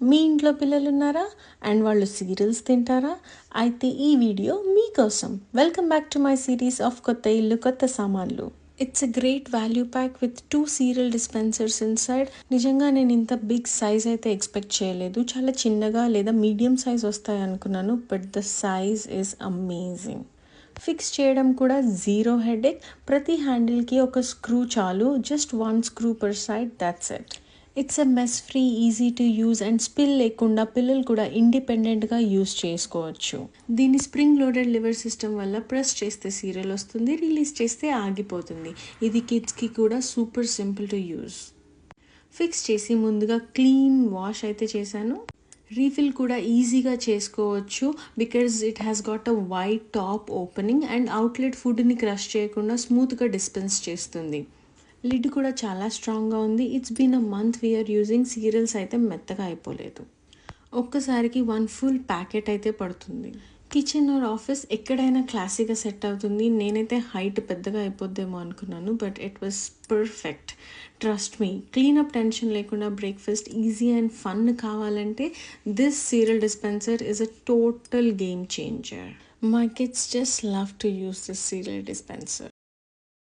మీ ఇంట్లో పిల్లలున్నారా అండ్ వాళ్ళు సీరియల్స్ తింటారా? అయితే ఈ వీడియో మీకోసం. Welcome back to my series of కొత్త ఇల్లు కొత్త సామాన్లు. It's a great value pack with 2 serial dispensers inside. నిజంగా నేను ఇంత బిగ్ సైజ్ అయితే ఎక్స్పెక్ట్ చేయలేదు. చాలా చిన్నగా లేదా మీడియం సైజ్ వస్తాయి అనుకున్నాను, but the size is amazing. Fix చేయడం కూడా జీరో హెడేక్. ప్రతి హ్యాండిల్కి ఒక స్క్రూ చాలు, just 1 screw per side, that's it. It's a mess free, easy to use and spill లేకుండా పిల్లలు కూడా ఇండిపెండెంట్గా యూజ్ చేసుకోవచ్చు. దీని స్ప్రింగ్ లోడెడ్ లివర్ సిస్టమ్ వల్ల ప్రెస్ చేస్తే సీరియల్ వస్తుంది, రిలీజ్ చేస్తే ఆగిపోతుంది. ఇది కిడ్స్కి కూడా super simple to use. Fix చేసి ముందుగా క్లీన్ వాష్ అయితే చేశాను. రీఫిల్ కూడా ఈజీగా చేసుకోవచ్చు because it has got a wide top opening and outlet ఫుడ్ని క్రష్ చేయకుండా స్మూత్గా డిస్పెన్స్ చేస్తుంది. లిడ్ కూడా చాలా స్ట్రాంగ్గా ఉంది. It's been a month we're using. Cereals అయితే మెత్తగా అయిపోలేదు. ఒక్కసారికి 1 ఫుల్ ప్యాకెట్ అయితే పడుతుంది. కిచెన్ ఆర్ ఆఫీస్ ఎక్కడైనా క్లాసీగా సెట్ అవుతుంది. నేనైతే హైట్ పెద్దగా అయిపోద్దేమో అనుకున్నాను, but it was perfect. Trust me, cleanup tension లేకుండా బ్రేక్ఫాస్ట్ ఈజీ అండ్ ఫన్ కావాలంటే this serial dispenser is a total game changer. My kids just love to use this cereal dispenser.